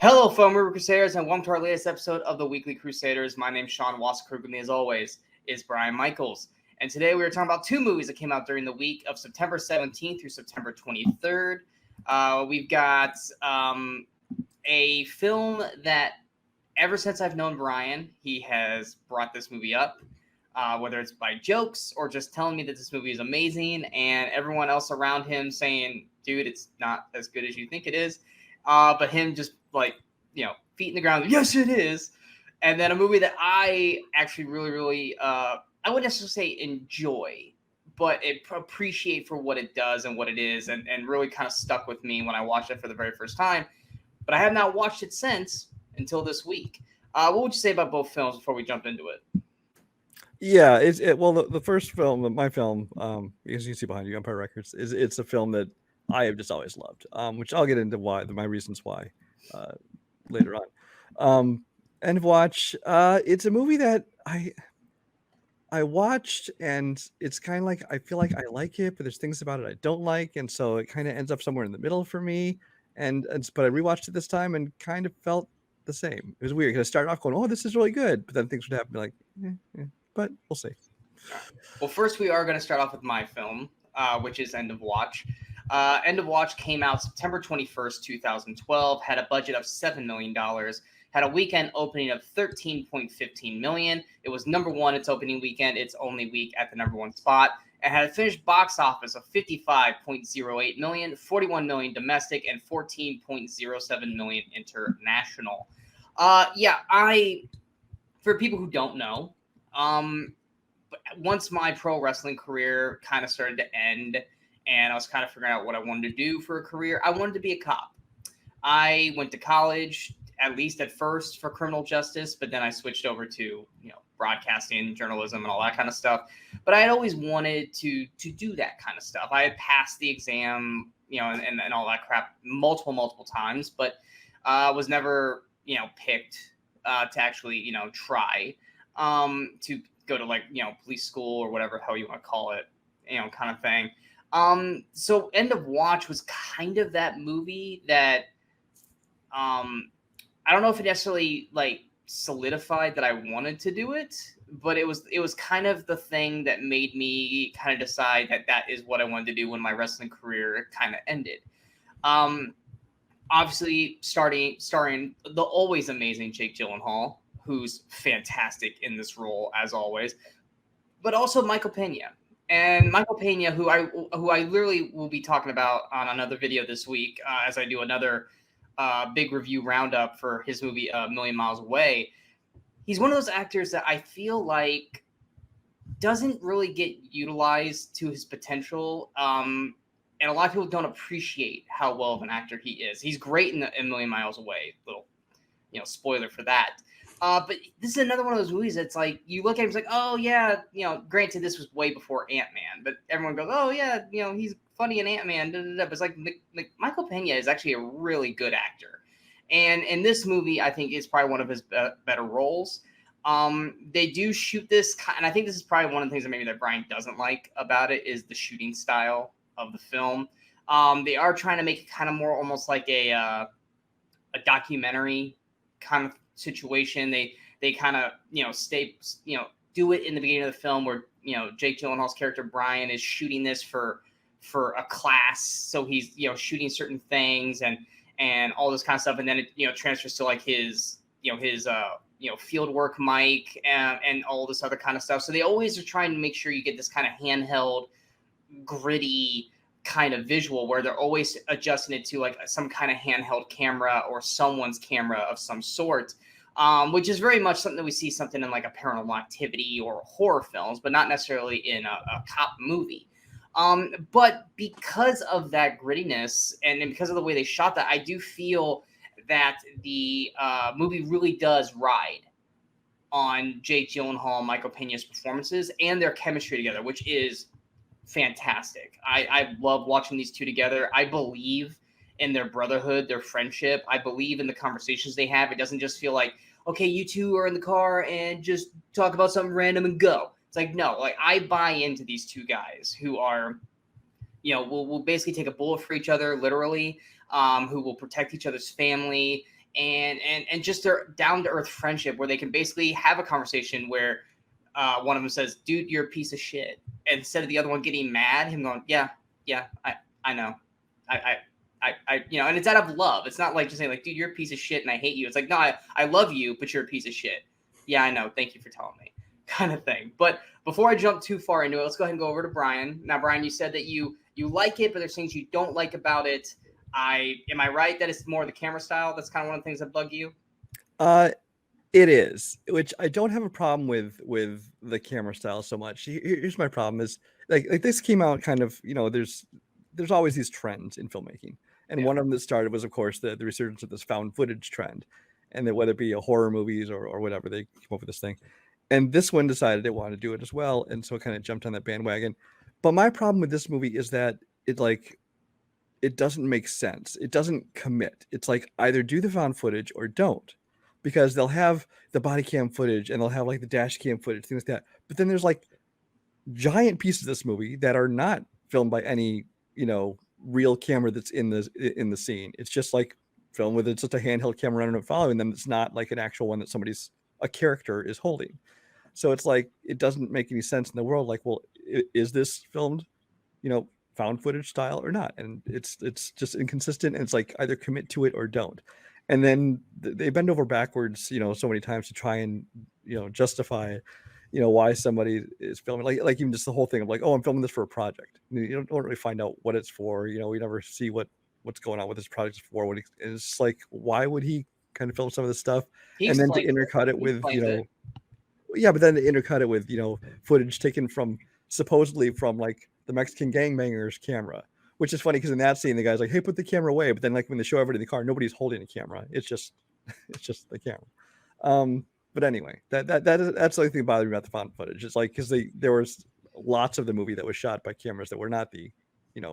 Hello, fellow Movie Crusaders, and welcome to our latest episode of the Weekly Crusaders. My name's Sean Wasserkrug, with me as always is Brian Michaels. And today we are talking about two movies that came out during the week of September 17th through September 23rd. We've got a film that ever since I've known Brian, he has brought this movie up, whether it's by jokes or just telling me that this movie is amazing, and everyone else around him saying, dude, it's not as good as you think it is. But him just feet in the ground, yes, it is. And then a movie that I actually really, I wouldn't necessarily say enjoy, but appreciate for what it does and what it is, and really kind of stuck with me when I watched it for the very first time. But I have not watched it since until this week. What would you say about both films before we jump into it? Yeah, the first film, my film, as you can see behind you, Empire Records, it's a film that I have just always loved, which I'll get into my reasons why later on. End of Watch, it's a movie that I watched, and it's kind of like I feel like I like it, but there's things about it I don't like, and so it kind of ends up somewhere in the middle for me. But I rewatched it this time and kind of felt the same. It was weird because I started off going, "Oh, this is really good," but then things would happen like, but we'll see. Well, first we are going to start off with my film, which is End of Watch. End of Watch came out September 21st, 2012, had a budget of $7 million, had a weekend opening of $13.15 million. It was number one its opening weekend, its only week at the number one spot. It had a finished box office of $55.08 million, $41 million domestic, and $14.07 million international. For people who don't know, once my pro wrestling career kind of started to end and I was kind of figuring out what I wanted to do for a career, I wanted to be a cop. I went to college, at least at first, for criminal justice, but then I switched over to, broadcasting, journalism, and all that kind of stuff. But I had always wanted to do that kind of stuff. I had passed the exam, and all that crap multiple times, but was never, picked to actually, try to go to police school or whatever hell you want to call it, kind of thing. So End of Watch was kind of that movie that I don't know if it necessarily solidified that I wanted to do it, but it was kind of the thing that made me kind of decide that is what I wanted to do when my wrestling career kind of ended. Obviously starring the always amazing Jake Gyllenhaal, who's fantastic in this role as always, but also Michael Pena. And Michael Pena, who I literally will be talking about on another video this week, as I do another big review roundup for his movie A Million Miles Away. He's one of those actors that I feel like doesn't really get utilized to his potential. And a lot of people don't appreciate how well of an actor he is. He's great in A Million Miles Away. Little, spoiler for that. But this is another one of those movies that's like, you look at him, it's like, oh yeah, granted this was way before Ant-Man, but everyone goes, oh yeah, he's funny in Ant-Man, but it's like Michael Pena is actually a really good actor. And in this movie, I think it's probably one of his better roles. They do shoot this, and I think this is probably one of the things that maybe that Brian doesn't like about it is the shooting style of the film. They are trying to make it kind of more almost like a documentary kind of situation. They kind of do it in the beginning of the film where Jake Gyllenhaal's character Brian is shooting this for a class, so he's shooting certain things and all this kind of stuff, and then it transfers to like his field work mic and all this other kind of stuff. So they always are trying to make sure you get this kind of handheld, gritty kind of visual where they're always adjusting it to like some kind of handheld camera or someone's camera of some sort, which is very much something that we see something in like a Paranormal Activity or horror films, but not necessarily in a cop movie. But because of that grittiness and because of the way they shot that, I do feel that the movie really does ride on Jake Gyllenhaal and Michael Pena's performances and their chemistry together, which is fantastic. I love watching these two together. I believe in their brotherhood, their friendship. I believe in the conversations they have. It doesn't just feel like, okay, you two are in the car and just talk about something random and go. It's like, no, like I buy into these two guys who are, will basically take a bullet for each other, literally, who will protect each other's family and just their down to earth friendship where they can basically have a conversation where one of them says, "Dude, you're a piece of shit," and instead of the other one getting mad, him going, "Yeah, I know, I you know," and it's out of love. It's not like just saying like, "Dude, you're a piece of shit and I hate you." It's like, "No, I love you, but you're a piece of shit." Yeah, I know. Thank you for telling me, kind of thing. But before I jump too far into it, let's go ahead and go over to Brian. Now, Brian, you said that you like it, but there's things you don't like about it. Am I right that it's more the camera style? That's kind of one of the things that bug you. It is, which I don't have a problem with the camera style so much. Here's my problem is like this came out kind of, there's always these trends in filmmaking. And one of them that started was, of course, the resurgence of this found footage trend. And that whether it be a horror movies or whatever, they came up with this thing. And this one decided it wanted to do it as well. And so it kind of jumped on that bandwagon. But my problem with this movie is that it doesn't make sense. It doesn't commit. It's like either do the found footage or don't. Because they'll have the body cam footage and they'll have like the dash cam footage, things like that. But then there's like giant pieces of this movie that are not filmed by any, real camera that's in the scene. It's just like filmed with it's just a handheld camera running and following them. It's not like an actual one that a character is holding. So it's like it doesn't make any sense in the world. Like, well, is this filmed, found footage style or not? And it's just inconsistent. And it's like either commit to it or don't. And then they bend over backwards, so many times to try and, justify, why somebody is filming. Like even just the whole thing of like, oh, I'm filming this for a project. You don't really find out what it's for. We never see what's going on with this project for. It's just like, why would he kind of film some of this stuff? And then to intercut it with, yeah, but then to intercut it with, footage taken supposedly from like the Mexican gangbangers camera. Which is funny because in that scene, the guy's like, "Hey, put the camera away." But then, like when they show everybody in the car, nobody's holding a camera. It's just the camera. But anyway, that's the only thing bothering me about the found footage. It's like because there was lots of the movie that was shot by cameras that were not the,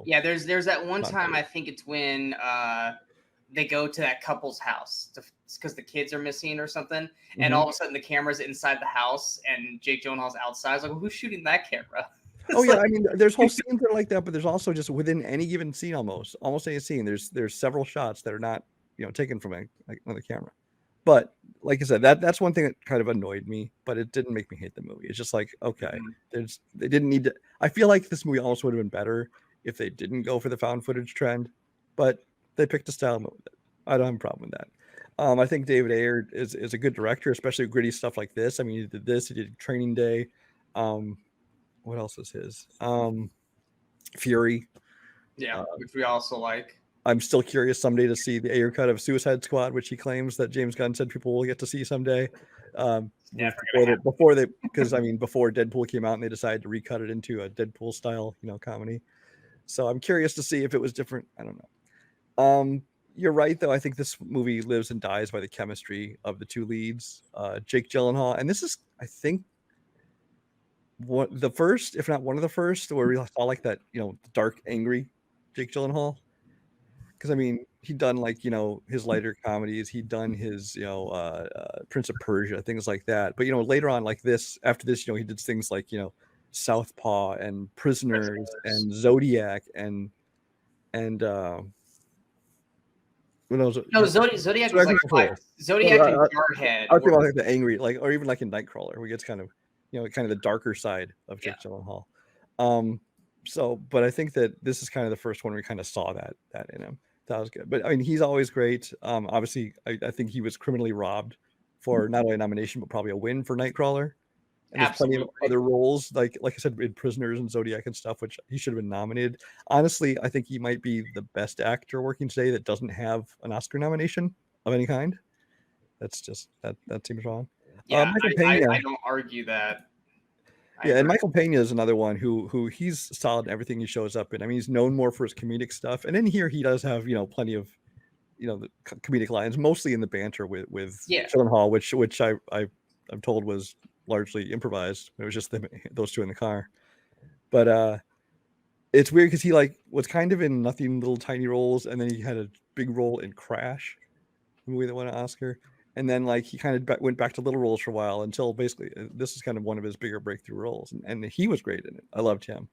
Yeah, there's that one time footage. I think it's when they go to that couple's house because the kids are missing or something, and all of a sudden the camera's inside the house and Jake Gyllenhaal's outside. I was like, well, who's shooting that camera? Oh yeah, I mean, there's whole scenes that are like that, but there's also just within any given scene, almost any scene, there's several shots that are not, taken from another camera. But like I said, that's one thing that kind of annoyed me, but it didn't make me hate the movie. It's just like, okay, they didn't need to. I feel like this movie almost would have been better if they didn't go for the found footage trend, but they picked a style mode. I don't have a problem with that. I think David Ayer is a good director, especially gritty stuff like this. I mean, he did this, he did Training Day. What else is his? Fury. Yeah, which we also like. I'm still curious someday to see the Ayer cut of Suicide Squad, which he claims that James Gunn said people will get to see someday. Before Deadpool came out and they decided to recut it into a Deadpool style, comedy. So I'm curious to see if it was different. I don't know. You're right, though. I think this movie lives and dies by the chemistry of the two leads, Jake Gyllenhaal, and this is, I think, the first, if not one of the first, where we saw like that, dark, angry Jake Gyllenhaal. Because I mean, he'd done like his lighter comedies, he'd done his Prince of Persia, things like that. But later on, like this, after this, he did things like Southpaw and Prisoners and Zodiac and Zodiac was like Zodiac and Jarhead. I feel like the angry, like, or even like in Nightcrawler, where he gets kind of kind of the darker side of Jake Gyllenhaal. So, but I think that this is kind of the first one we kind of saw that in him. That was good. But I mean, he's always great. Obviously, I think he was criminally robbed for not only a nomination, but probably a win for Nightcrawler. And there's plenty of other roles, like I said, in Prisoners and Zodiac and stuff, which he should have been nominated. Honestly, I think he might be the best actor working today that doesn't have an Oscar nomination of any kind. That's just, that seems wrong. Yeah, I don't argue that. And Michael Pena is another one who he's solid in everything he shows up in. I mean, he's known more for his comedic stuff, and in here he does have plenty of the comedic lines, mostly in the banter with Gyllenhaal, which I'm told was largely improvised. It was just those two in the car. But it's weird because he was kind of in nothing, little tiny roles, and then he had a big role in Crash, the movie that won an Oscar. And then he kind of went back to little roles for a while until basically this is kind of one of his bigger breakthrough roles. And he was great in it. I loved him.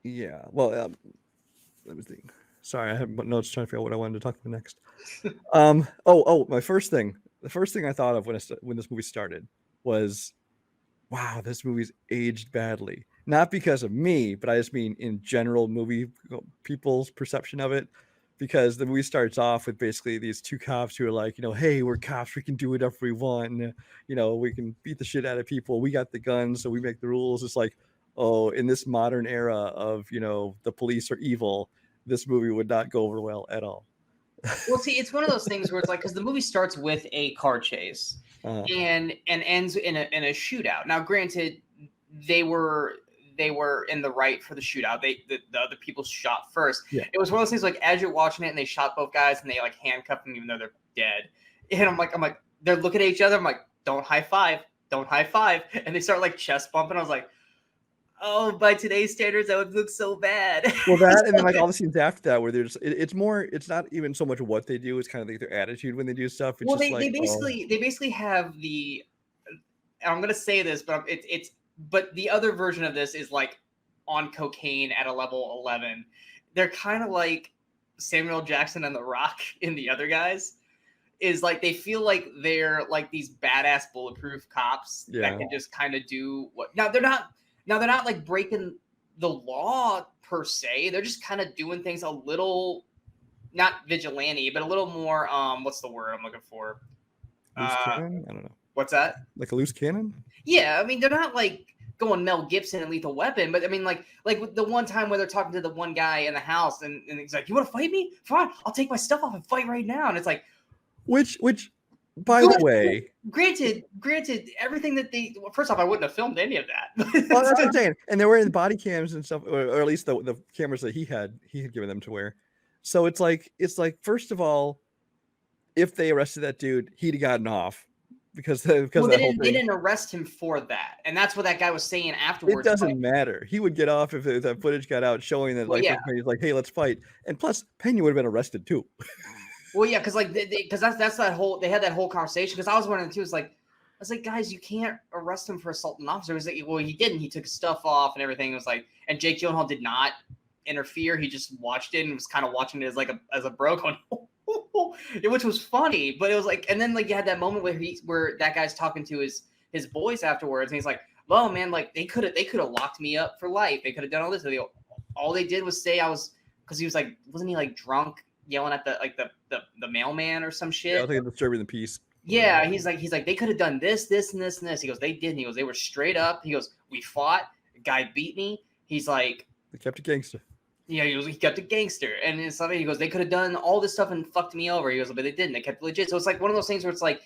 Yeah. Well, let me think. Sorry, I have notes trying to figure out what I wanted to talk about next. My first thing. The first thing I thought of when this movie started was, wow, this movie's aged badly. Not because of me, but I just mean in general movie people's perception of it. Because the movie starts off with basically these two cops who are like, hey, we're cops, we can do whatever we want, and, we can beat the shit out of people. We got the guns, so we make the rules. It's like, oh, in this modern era of, the police are evil, this movie would not go over well at all. Well, see, it's one of those things where it's like, because the movie starts with a car chase and ends in a shootout. Now, granted, they were in the right for the shootout. The other people shot first. Yeah. It was one of those things like, as you're watching it and they shot both guys and they like handcuffed them even though they're dead. And I'm like, they're looking at each other. I'm like, don't high five. And they start like chest bumping. I was like, oh, by today's standards, that would look so bad. Well, that and then like all the scenes after that where they're just it's not even so much what they do, it's kind of like their attitude when they do stuff. It's they basically have the, I'm gonna say this, but but the other version of this is like on cocaine at a level 11. They're kind of like Samuel Jackson and The Rock in The Other Guys. Is like they feel like they're like these badass bulletproof cops that can just kind of do what. Now they're not like breaking the law per se. They're just kind of doing things a little, not vigilante, but a little more. What's the word I'm looking for? Loose cannon? I don't know. What's that? Like a loose cannon? Yeah, I mean they're not like going Mel Gibson and Lethal Weapon, but I mean like the one time where they're talking to the one guy in the house and he's like, "You want to fight me? Fine, I'll take my stuff off and fight right now." And it's like, which. By the way, granted, everything that they first off, I wouldn't have filmed any of that. Well, that's what I'm saying. And they were in body cams and stuff, or at least the cameras that he had given them to wear. So it's like first of all, if they arrested that dude, he'd have gotten off because they didn't arrest him for that, and that's what that guy was saying afterwards. It doesn't matter. He would get off if that footage got out showing that he's like, hey, let's fight. And plus, Pena would have been arrested too. Well, yeah, because that's that whole they had that whole conversation. Because I was wondering too. I was like, guys, you can't arrest him for assaulting an officer. It was like, well, he didn't. He took his stuff off and everything. It was like, and Jake Gyllenhaal did not interfere. He just watched it and was kind of watching it as a bro going, which was funny. But it was like, and then like you had that moment where that guy's talking to his boys afterwards, and he's like, well, man, like they could have locked me up for life. They could have done all this. All they did was say I was, because he was like, wasn't he like drunk? Yelling at the mailman or some shit. Yeah, I think disturbing the peace. Yeah, he's like they could have done this, and this, and this. He goes, they didn't. He goes, they were straight up. He goes, we fought. The guy beat me. He's like, they kept a gangster. Yeah, he kept a gangster, and it's something. He goes, they could have done all this stuff and fucked me over. He goes, but they didn't. They kept it legit. So it's like one of those things where it's like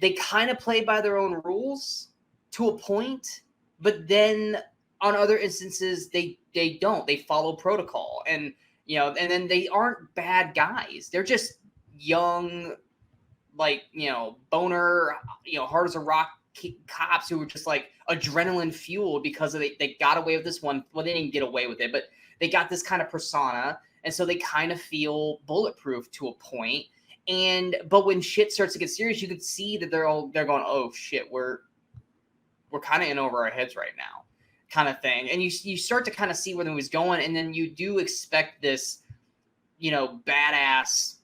they kind of play by their own rules to a point, but then on other instances they don't. They follow protocol and. And then they aren't bad guys. They're just young, like, boner, hard as a rock cops who were just like adrenaline fueled because they got away with this one. Well, they didn't get away with it, but they got this kind of persona. And so they kind of feel bulletproof to a point. But when shit starts to get serious, you can see that they're going, oh shit, we're kind of in over our heads right now. Kind of thing, and you start to kind of see where the movie's going, and then you do expect this, badass,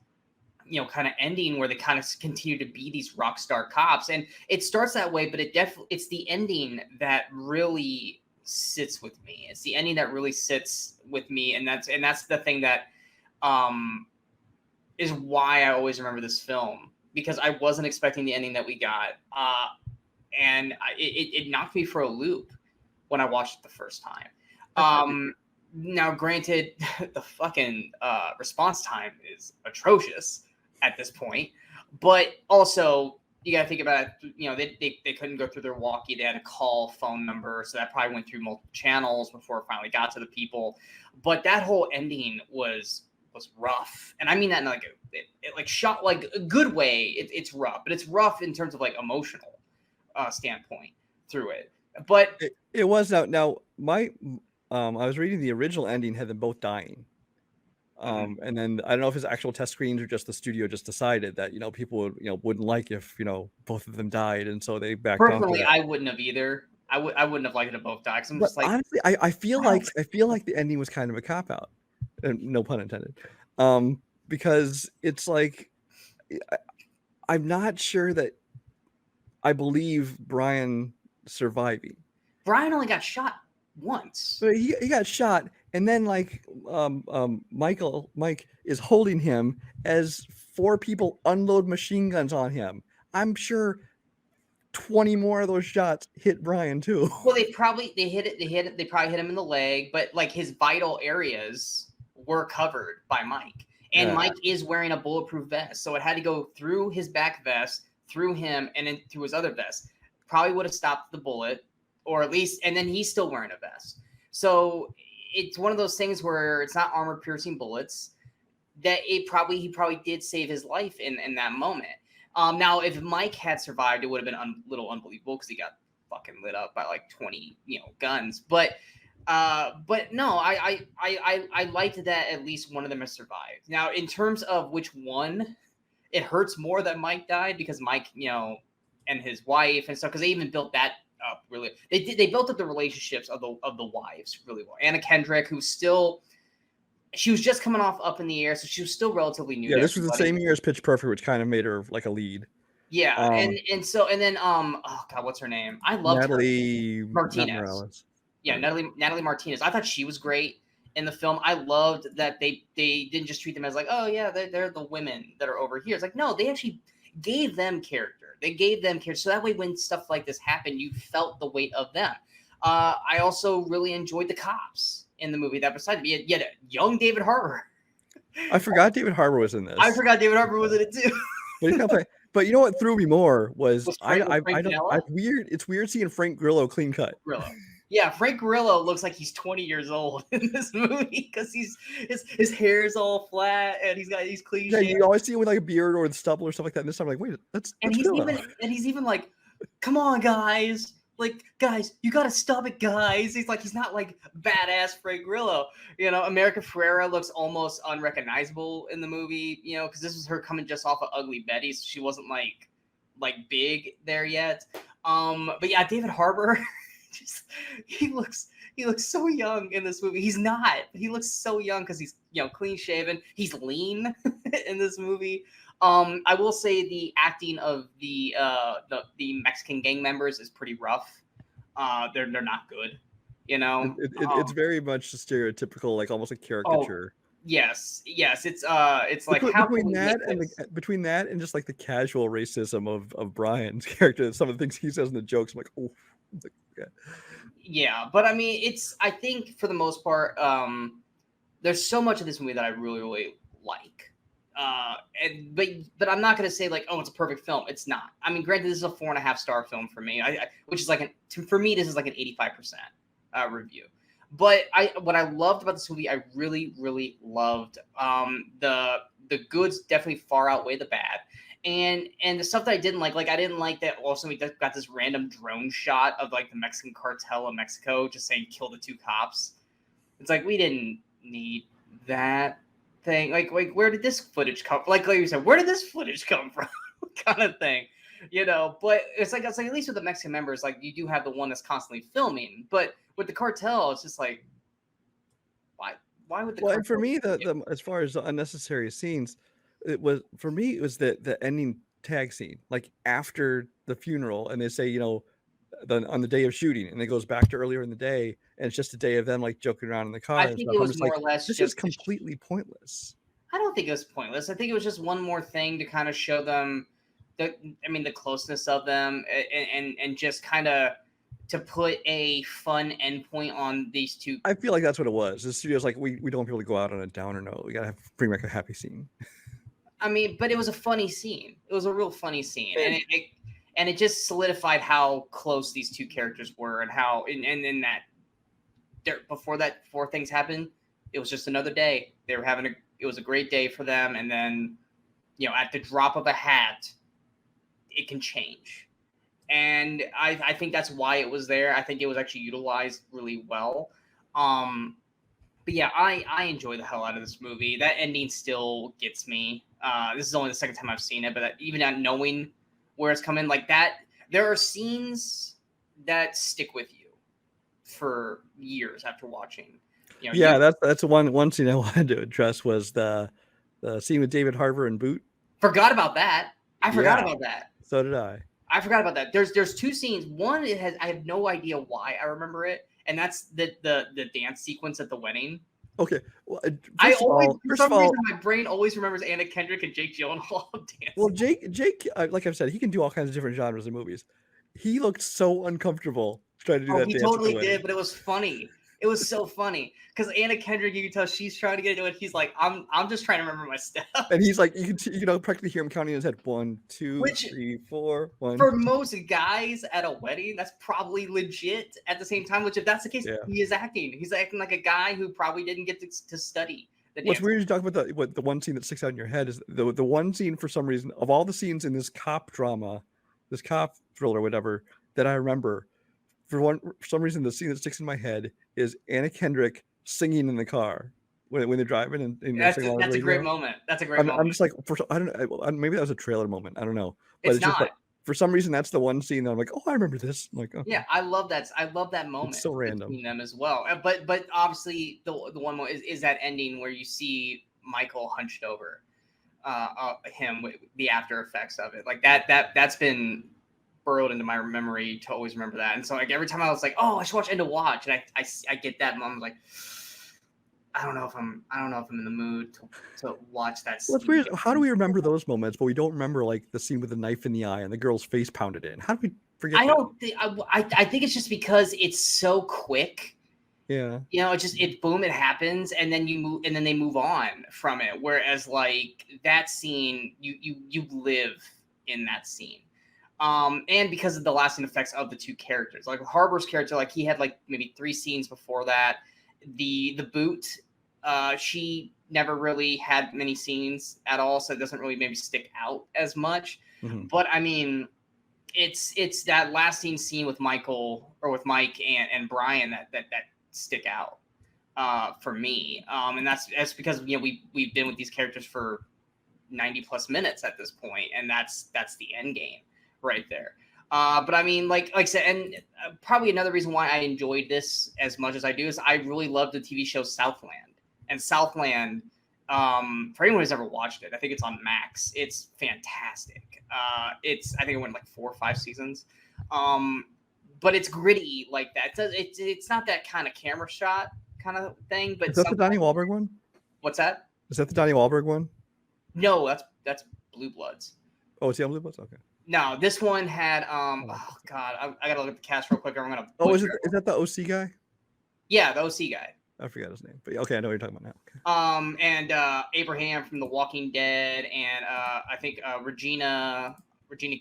kind of ending where they kind of continue to be these rock star cops, and it starts that way, but it's the ending that really sits with me. It's the ending that really sits with me, and that's the thing that is why I always remember this film, because I wasn't expecting the ending that we got, and it knocked me for a loop when I watched it the first time. Now, granted, the fucking response time is atrocious at this point, but also you got to think about it. They couldn't go through their walkie. They had to call phone number, so that probably went through multiple channels before it finally got to the people. But that whole ending was rough, and I mean that in like shot like a good way. It's rough, but it's rough in terms of like emotional standpoint through it. But it was now my I was reading the original ending had them both dying. And then I don't know if his actual test screens or just the studio just decided that people wouldn't like if both of them died, and so they backed off. Personally, I wouldn't have either. I wouldn't have liked it to both die. I'm just like, honestly, I feel like the ending was kind of a cop out. and no pun intended. Because it's like I'm not sure that I believe Brian surviving. Brian only got shot once. But he got shot, and then like Mike is holding him as 4 people unload machine guns on him. I'm sure 20 more of those shots hit Brian too. Well, they probably hit it. They probably hit him in the leg, but like his vital areas were covered by Mike, and Yeah. Mike is wearing a bulletproof vest, so it had to go through his back vest, through him, and then through his other vest. Probably would have stopped the bullet, or at least, and then he's still wearing a vest. So it's one of those things where it's not armor piercing bullets. That he probably did save his life in that moment. Now, if Mike had survived, it would have been a little unbelievable because he got fucking lit up by like 20 guns. But no, I liked that at least one of them has survived. Now, in terms of which one, it hurts more that Mike died because Mike, and his wife and stuff, because they even built that up really. They built up the relationships of the wives really well. Anna Kendrick, who's still. She was just coming off Up in the Air, so she was still relatively new. Yeah, this was the same year as Pitch Perfect, which kind of made her like a lead. Yeah, and then oh god, what's her name? I loved Natalie her. Martinez. Yeah, Natalie Martinez. I thought she was great in the film. I loved that they didn't just treat them as like, oh yeah, they're the women that are over here. It's like, no, they actually gave them character. They gave them character, so that way when stuff like this happened, you felt the weight of them. I also really enjoyed the cops in the movie that beside me. You had a young David Harbour. I forgot David Harbour was in this. I forgot David Harbour was in it too. But you know what threw me more was Frank weird. It's weird seeing Frank Grillo clean cut. Grillo. Yeah, Frank Grillo looks like he's 20 years old in this movie because his hair's all flat and he's clean. Yeah, you always see him with like a beard or the stubble or stuff like that. And this time, I'm like, wait, that's Grillo. He's even like, come on, guys. Like, guys, you gotta stop it, guys. He's not like badass Frank Grillo. America Ferrera looks almost unrecognizable in the movie, because this was her coming just off of Ugly Betty, so she wasn't like big there yet. But yeah, David Harbour, he looks so young in this movie. He's not. He looks so young because he's clean shaven. He's lean in this movie. I will say the acting of the Mexican gang members is pretty rough. They're not good, It's very much a stereotypical, like almost a caricature. Yes, it's like between that and just like the casual racism of Brian's character, some of the things he says in the jokes, I'm like, oh, yeah. But I mean, I think for the most part, there's so much of this movie that I really, really like. But I'm not going to say like, oh, it's a perfect film. It's not. I mean, granted, this is a 4.5-star film for me, which is like for me, this is like an 85% review. But what I loved about this movie, I really, really loved the goods definitely far outweigh the bad. And the stuff that I didn't like I didn't like that also we got this random drone shot of like the Mexican cartel of Mexico just saying kill the 2 cops. It's like, we didn't need that thing. Like where did this footage come from? Like you said, where did this footage come from? Kind of thing. But it's like at least with the Mexican members, like you do have the one that's constantly filming. But with the cartel, it's just like, why would the and for me, the as far as the unnecessary scenes, it was the ending tag scene, like after the funeral, and they say, on the day of shooting, and it goes back to earlier in the day, and it's just a day of them like joking around in the car. I think it was more or less this is completely pointless. I don't think it was pointless. I think it was just one more thing to kind of show them the closeness of them, and just kind of to put a fun endpoint on these two. I feel like that's what it was. The studio's like, we don't want people to go out on a downer note. We gotta bring back a happy scene. I mean, but it was a funny scene. It was a real funny scene, and it just solidified how close these two characters were, and how and that before things happened, it was just another day. They were it was a great day for them, and then at the drop of a hat, it can change. And I think that's why it was there. I think it was actually utilized really well. But yeah, I enjoy the hell out of this movie. That ending still gets me. This is only the second time I've seen it, but even not knowing where it's coming like that, there are scenes that stick with you for years after watching. You know, Yeah, that's one scene I wanted to address was the scene with David Harbour and Boot. forgot about that. I forgot Yeah. about that. So did I. I forgot about that. There's two scenes. One, I have no idea why I remember it, and that's the dance sequence at the wedding. Okay. Well, For some reason, my brain always remembers Anna Kendrick and Jake Gyllenhaal dancing. Well, Jake, like I've said, he can do all kinds of different genres of movies. He looked so uncomfortable trying to do that He dance. totally did, but it was funny. It was so funny because Anna Kendrick, you can tell she's trying to get into it. He's like, I'm just trying to remember my steps. And he's like, you can practically hear him counting in his head. 1, 2, 3, 4, 1. For most guys at a wedding, that's probably legit. At the same time, which if that's the case, he is acting. He's acting like a guy who probably didn't get to study. What's weird is you talk about the one scene that sticks out in your head is the one scene, for some reason, of all the scenes in this cop drama, this cop thriller, whatever, that I remember, for some reason, the scene that sticks in my head is Anna Kendrick singing in the car when they're driving. And that's a great moment. That's a great moment. I'm just like, I don't know, maybe that was a trailer moment. I don't know. But it's not. Just like, for some reason, that's the one scene that I'm like, oh, I remember this. I'm like, okay. Yeah, I love that. I love that moment. It's so random between them as well. But obviously, the one moment is that ending where you see Michael hunched over him with the after effects of it. Like that's been burrowed into my memory to always remember that. And so like every time I was like, oh, I should watch End of Watch, and I get that moment like, I don't know if I'm in the mood to watch that scene. Well, it's weird. How do we remember those moments, but we don't remember like the scene with the knife in the eye and the girl's face pounded in? How do we forget? I think it's just because it's so quick. Yeah. You know, it happens, and then you move, and then they move on from it. Whereas like that scene, you live in that scene. And because of the lasting effects of the two characters, like Harbour's character, like he had like maybe 3 scenes before that. The Boot, she never really had many scenes at all, so it doesn't really maybe stick out as much. Mm-hmm. But I mean, it's that lasting scene with Mike and Brian that stick out for me. And that's because we've been with these characters for 90 plus minutes at this point, and that's the end game right there. But I mean, like I said, and probably another reason why I enjoyed this as much as I do is I really love the TV show Southland. And Southland, for anyone who's ever watched it, I think it's on Max. It's fantastic. I think it went like 4 or 5 seasons. But it's gritty like that. It's not that kind of camera shot kind of thing. But is that the Donnie Wahlberg one? What's that? Is that the Donnie Wahlberg one? No, that's Blue Bloods. Oh, is he on Blue Bloods? Okay. No, this one had oh god, I gotta look at the cast real quick. I'm gonna. Is that the OC guy? Yeah, the OC guy. I forgot his name, but okay, I know what you're talking about now. Okay. And Abraham from The Walking Dead, and I think Regina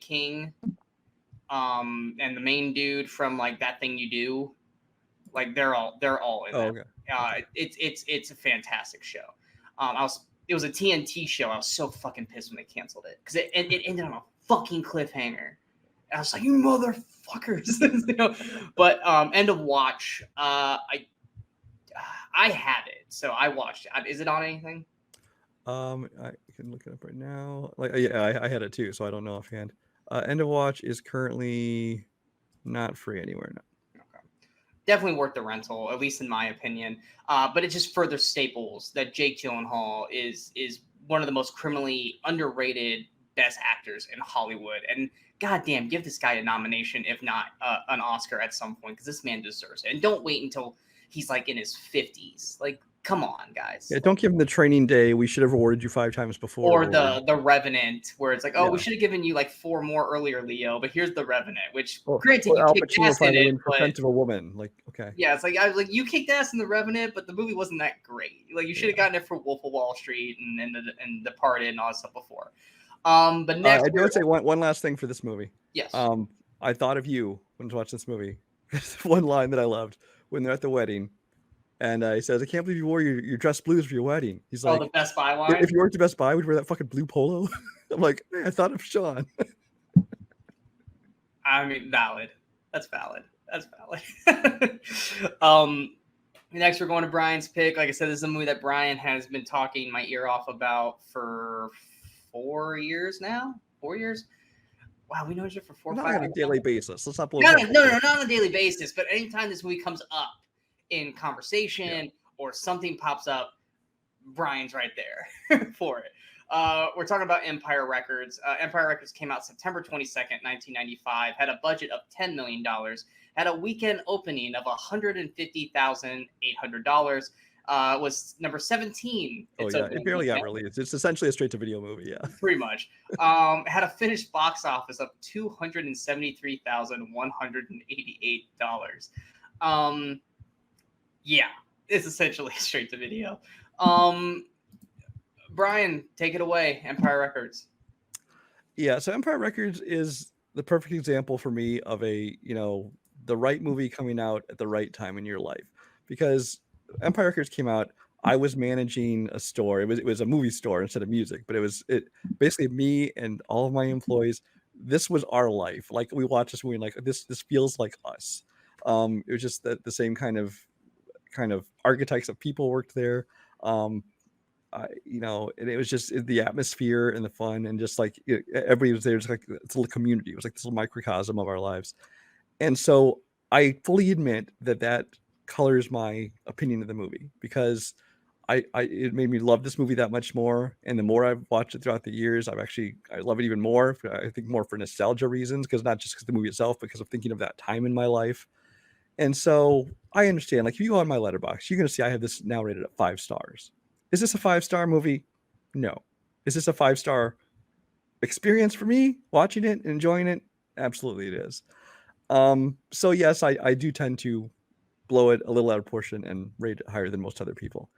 King, and the main dude from like That Thing You Do, like they're all in there. Okay. It's a fantastic show. It was a TNT show. I was so fucking pissed when they canceled it because it ended on a fucking cliffhanger. I was like, you motherfuckers. But End of Watch, I had it, so I watched it. Is it on anything? I can look it up right now. Like, yeah, I had it too, so I don't know offhand. End of Watch is currently not free anywhere now. Okay, definitely worth the rental, at least in my opinion. But it just further staples that Jake Gyllenhaal is one of the most criminally underrated best actors in Hollywood, and goddamn, give this guy a nomination, if not an Oscar at some point, because this man deserves it. And don't wait until he's like in his 50s. Like, come on, guys. Yeah, don't give him the Training Day. We should have awarded you 5 times before. Or the Revenant, where it's like, we should have given you like 4 more earlier, Leo. But here's the Revenant, which granted you kicked ass in it, but Defense of a Woman, like okay. Yeah, it's like I was like, you kicked ass in the Revenant, but the movie wasn't that great. Like you should have gotten it for Wolf of Wall Street and Departed and all that stuff before. But next, I do want to say one last thing for this movie. Yes. I thought of you when I watched this movie. There's one line that I loved when they're at the wedding, and he says, "I can't believe you wore your dress blues for your wedding." He's like, the Best Buy line. If you worked at Best Buy, would you wear that fucking blue polo? I'm like, hey, I thought of Sean. I mean, valid. That's valid. Next, we're going to Brian's pick. Like I said, this is a movie that Brian has been talking my ear off about for 4 years now. 4 years. Wow, we know each other for 4 or 5 years. Not on a daily basis. Let's not blow. No, not on a daily basis. But anytime this movie comes up in conversation or something pops up, Brian's right there for it. We're talking about Empire Records. Empire Records came out September 22nd, 1995, had a budget of $10 million, had a weekend opening of $150,800, was number 17. Oh yeah, it barely got released. It's essentially a straight-to-video movie, yeah. Pretty much. Had a finished box office of $273,188. Yeah, it's essentially straight-to-video. Brian, take it away, Empire Records. Yeah, so Empire Records is the perfect example for me of the right movie coming out at the right time in your life. Because Empire Records came out, I was managing a store. It was a movie store instead of music, but it basically me and all of my employees. This was our life. Like, we watched this movie, like this feels like us. It was just the same kind of archetypes of people worked there. And it was just the atmosphere and the fun, and just like everybody was there. Just like it's a little community. It was like this little microcosm of our lives. And so I fully admit that colors my opinion of the movie, because it made me love this movie that much more. And the more I've watched it throughout the years, I love it even more. I think more for nostalgia reasons, because not just because the movie itself, because of thinking of that time in my life. And so I understand, like, if you go on my Letterboxd, you're going to see I have this now rated at 5 stars. Is this a 5-star movie? No. Is this a 5-star experience for me watching it and enjoying it? Absolutely it is. So yes, I do tend to blow it a little out of proportion and rate it higher than most other people.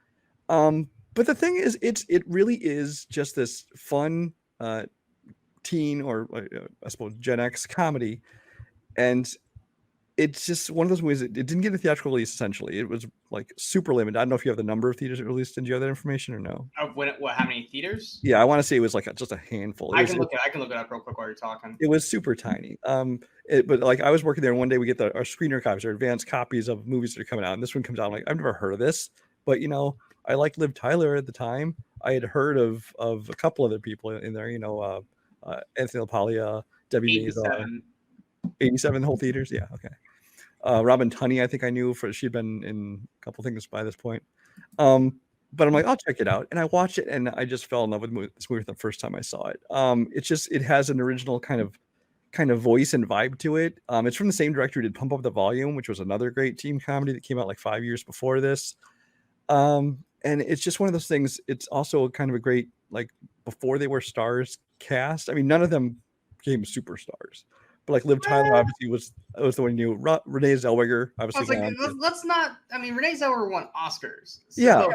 But the thing is, it really is just this fun teen, or I suppose Gen X comedy, and it's just one of those movies. It didn't get a theatrical release. Essentially, it was like super limited. I don't know if you have the number of theaters it released. Did you have that information or no? How many theaters? Yeah, I want to say it was like just a handful. I can look it up real quick while you're talking. It was super tiny. But like, I was working there, and one day we get our screener copies, or advanced copies of movies that are coming out, and this one comes out. I'm like, I've never heard of this, but I liked Liv Tyler at the time. I had heard of a couple other people in there. Anthony LaPaglia, Debbie Mazar. 87 whole theaters. Yeah, okay. Robin Tunney, I think I knew, she'd been in a couple things by this point. But I'm like, I'll check it out. And I watched it, and I just fell in love with this movie the first time I saw it. It has an original kind of voice and vibe to it. It's from the same director who did Pump Up the Volume, which was another great teen comedy that came out like 5 years before this. And it's just one of those things. It's also kind of a great, like, before they were stars cast. I mean, none of them became superstars. But like, Liv Tyler obviously was the one you knew. Renee Zellweger, obviously. I was like, let's not. I mean, Renee Zellweger won Oscars. So. Yeah,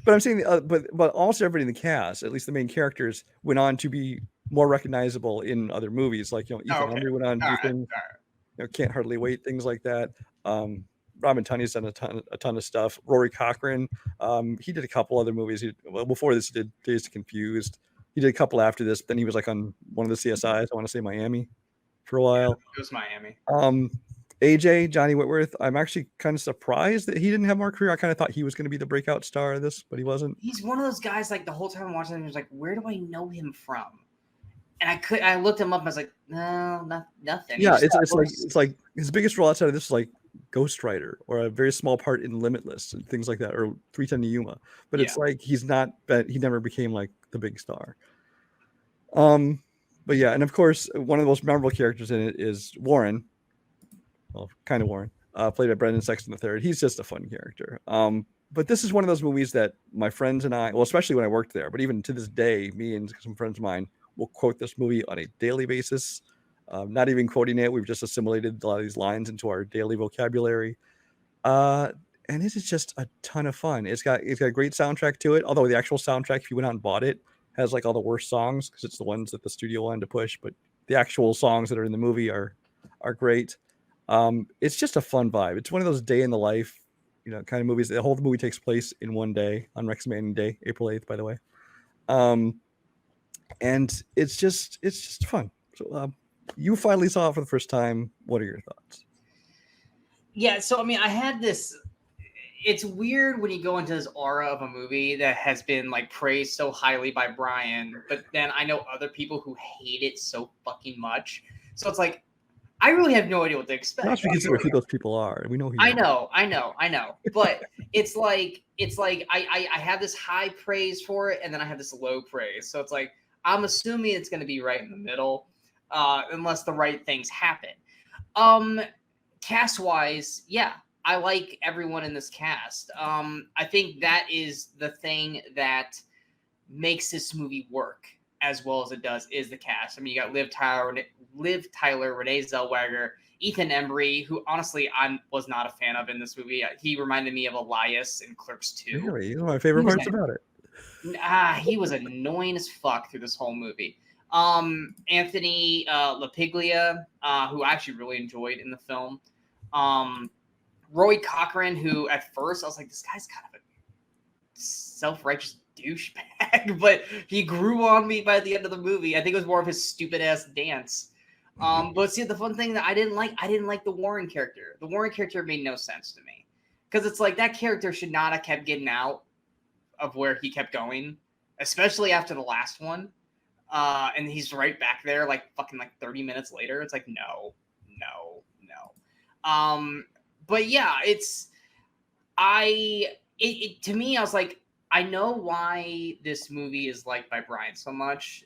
but I'm saying, but almost everybody in the cast, at least the main characters, went on to be more recognizable in other movies. Like, Ethan Embry went on to do things. Can't Hardly Wait, things like that. Robin Tunney's done a ton of stuff. Rory Cochrane, he did a couple other movies. Before this, he did Dazed and Confused. He did a couple after this, but then he was like on one of the CSIs. I want to say Miami. For a while. It was Miami. AJ, Johnny Whitworth, I'm actually kind of surprised that he didn't have more career. I kind of thought he was going to be the breakout star of this, but he wasn't. He's one of those guys, like, the whole time I'm watching him, I was like, where do I know him from? And I looked him up, and I was like, no, nothing. Yeah, it's like his biggest role outside of this is like Ghostwriter, or a very small part in Limitless and things like that, or 310 to Yuma. But it's like he never became like the big star. But yeah, and of course, one of the most memorable characters in it is Warren. Well, kind of Warren, played by Brendan Sexton III. He's just a fun character. But this is one of those movies that my friends and I, well, especially when I worked there, but even to this day, me and some friends of mine will quote this movie on a daily basis. Not even quoting it, we've just assimilated a lot of these lines into our daily vocabulary. And it is just a ton of fun. It's got a great soundtrack to it. Although the actual soundtrack, if you went out and bought it, has like all the worst songs, because it's the ones that the studio wanted to push, but the actual songs that are in the movie are great. It's just a fun vibe. It's one of those day in the life, kind of movies. The whole movie takes place in one day, on Rex Manning Day, April 8th, by the way. And it's just fun. So you finally saw it for the first time. What are your thoughts? Yeah, so I mean, I had this. It's weird when you go into this aura of a movie that has been like praised so highly by Brian, but then I know other people who hate it so fucking much. So it's like, I really have no idea what to expect. Not because of who those people are. We know who I know. But it's like I have this high praise for it, and then I have this low praise. So it's like I'm assuming it's going to be right in the middle, unless the right things happen. Cast wise, yeah, I like everyone in this cast. I think that is the thing that makes this movie work as well as it does is the cast. I mean, you got Liv Tyler, Renee Zellweger, Ethan Embry, who honestly I was not a fan of in this movie. He reminded me of Elias in Clerks 2. Really, one of my favorite parts about it. He was annoying as fuck through this whole movie. Anthony LaPiglia, who I actually really enjoyed in the film. Roy Cochran, who at first I was like, this guy's kind of a self-righteous douchebag, but he grew on me by the end of the movie. I think it was more of his stupid ass dance. But see, the fun thing that I didn't like the Warren character. The Warren character made no sense to me because it's like that character should not have kept getting out of where he kept going, especially after the last one. And he's right back there, like fucking like 30 minutes later. It's like no. But yeah, to me, I was like, I know why this movie is liked by Brian so much.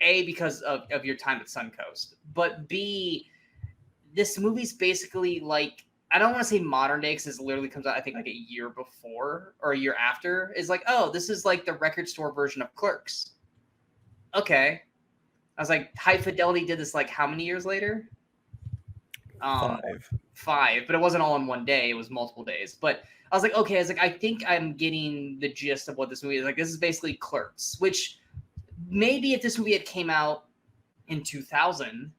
A, because of your time at Suncoast, but B, this movie's basically like, I don't want to say modern day because it literally comes out, I think, like a year before or a year after. Is like, oh, this is like the record store version of Clerks. Okay. I was like, High Fidelity did this like how many years later? 5, but it wasn't all in one day. It was multiple days. But I was like, okay, I think I'm getting the gist of what this movie is. Like, this is basically Clerks, which maybe if this movie had came out in 2000,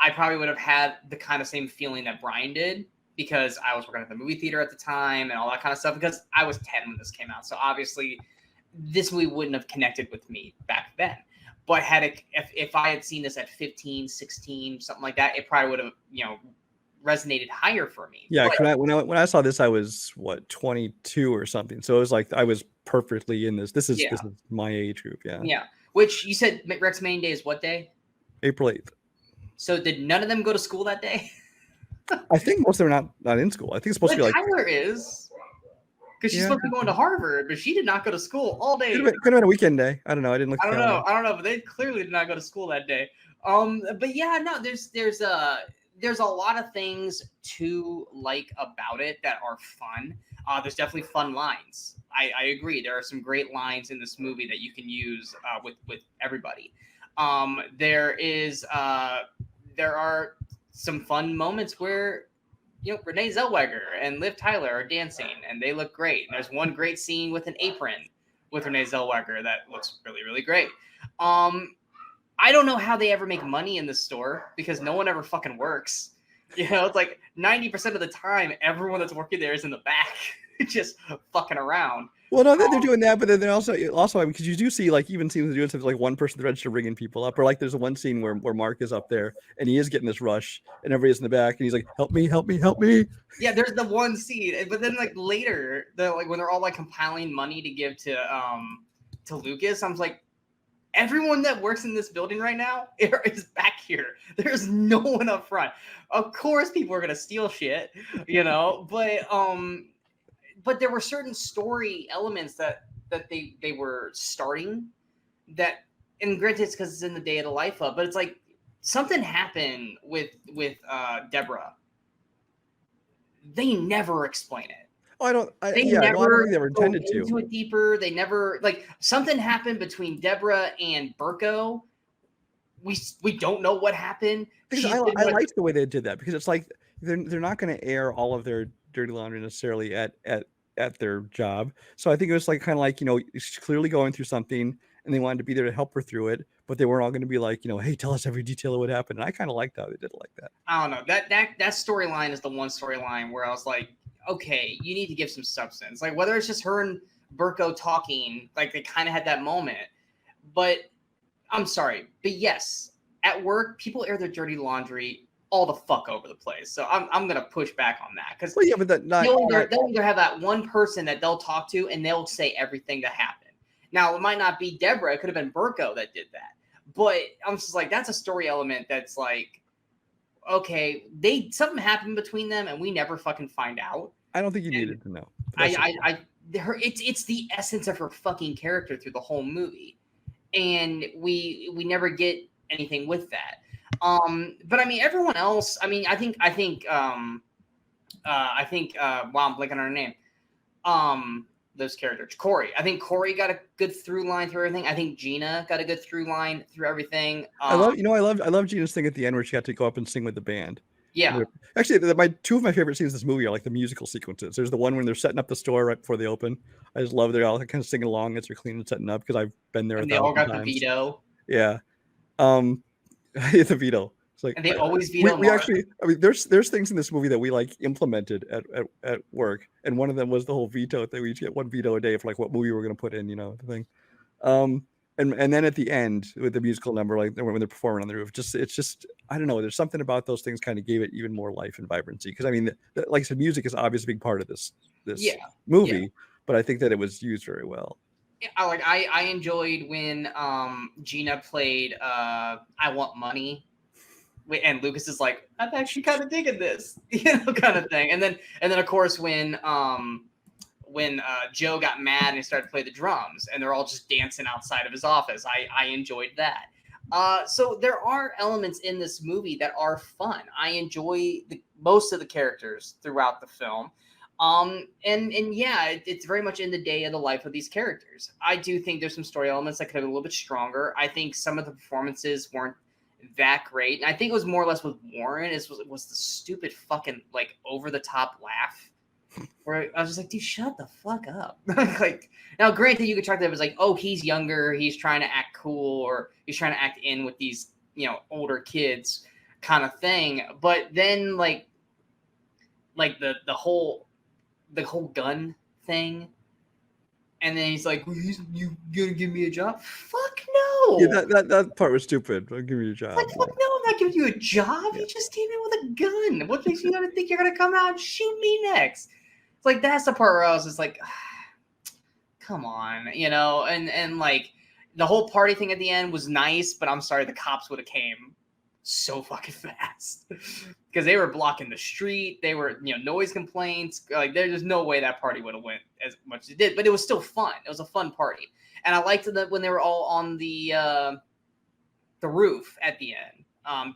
I probably would have had the kind of same feeling that Brian did because I was working at the movie theater at the time and all that kind of stuff because I was 10 when this came out. So obviously this movie wouldn't have connected with me back then. But if I had seen this at 15, 16, something like that, it probably would have, resonated higher for me. Yeah, when I saw this, I was 22 or something. So it was like I was perfectly in this. This is my age group. Yeah. Yeah. Which you said Rex Main Day is what day? April 8th. So did none of them go to school that day? I think most of them are not in school. I think it's supposed to be like Tyler is. Because she's supposed to be going to Harvard, but she did not go to school all day. Could have been a weekend day. I don't know. I didn't look. I don't know, but they clearly did not go to school that day. But yeah, no, there's a lot of things to like about it that are fun. There's definitely fun lines. I agree. There are some great lines in this movie that you can use with everybody. There are some fun moments where Renee Zellweger and Liv Tyler are dancing and they look great. And there's one great scene with an apron with Renee Zellweger that looks really, really great. I don't know how they ever make money in this store because no one ever fucking works. It's like 90% of the time, everyone that's working there is in the back, just fucking around. Well, no, they're doing that, but then they're also because you do see like even scenes doing something like one person at the register bringing people up, or like there's one scene where Mark is up there and he is getting this rush, and everybody's in the back, and he's like, "Help me, help me, help me." Yeah, there's the one scene, but then like later, when they're all like compiling money to give to Lucas, I'm like, everyone that works in this building right now is back here. There's no one up front. Of course, people are gonna steal shit, but there were certain story elements that they were starting that, and granted, it's because it's in the Day of the Life Hub, but it's like something happened with Deborah. They never explain it. Oh, I don't think they were intended to. Into it deeper. They never, like, something happened between Deborah and Burko. We don't know what happened. Because I liked the way they did that, because it's like they're not going to air all of their dirty laundry necessarily at their job. So I think it was like kind of like, she's clearly going through something and they wanted to be there to help her through it, but they weren't all going to be like, hey, tell us every detail of what happened. And I kind of liked how they did it like that. I don't know. That storyline is the one storyline where I was like, okay, you need to give some substance. Like, whether it's just her and Burko talking, like they kind of had that moment. But I'm sorry, but yes, at work, people air their dirty laundry all the fuck over the place. So I'm gonna push back on that because they'll either have that one person that they'll talk to and they'll say everything that happened. Now it might not be Deborah; it could have been Burko that did that. But I'm just like, that's a story element that's like, okay, something happened between them and we never fucking find out. I don't think you And needed to know. But it's the essence of her fucking character through the whole movie, and we never get anything with that. But I mean, everyone else. I mean, wow, I'm blanking on her name. Those characters, Corey. I think Corey got a good through line through everything. I think Gina got a good through line through everything. I love Gina's thing at the end where she got to go up and sing with the band. Yeah. Actually, two of my favorite scenes in this movie are like the musical sequences. There's the one when they're setting up the store right before they open. I just love they're all kind of singing along as they're cleaning and setting up because I've been there. And they all got the veto. Yeah. The veto. It's like, and they always veto. We actually, I mean, there's things in this movie that we like implemented at work, and one of them was the whole veto thing. We each get one veto a day for like what movie we're going to put in, the thing. And then at the end with the musical number, like when they're performing on the roof, it's just I don't know. There's something about those things kind of gave it even more life and vibrancy. Because I mean, like I said, music is obviously a big part of this movie, but I think that it was used very well. I enjoyed when Gina played "I Want Money," and Lucas is like, "I'm actually kind of digging this," kind of thing. And then of course when Joe got mad and he started to play the drums, and they're all just dancing outside of his office, I enjoyed that. So there are elements in this movie that are fun. I enjoy most of the characters throughout the film. And yeah, it's very much in the day of the life of these characters. I do think there's some story elements that could have been a little bit stronger. I think some of the performances weren't that great. And I think it was more or less with Warren. It was the stupid fucking like over the top laugh where I was just like, dude, shut the fuck up. Like, now granted, you could try that it was like, oh, he's younger, he's trying to act cool, or he's trying to act in with these, older kids kind of thing. But then like the whole gun thing, and then he's like, well, you gonna give me a job? Fuck no. Yeah, that part was stupid. I'll give you a job. Like, fuck no, I'm not giving you a job. You just came in with a gun. What makes you think you're gonna come out and shoot me next? It's like that's the part where I was just like, come on, and like the whole party thing at the end was nice, but I'm sorry, the cops would have came so fucking fast because they were blocking the street. They were, noise complaints. Like there's no way that party would have went as much as it did, but it was still fun. It was a fun party, and I liked that when they were all on the roof at the end,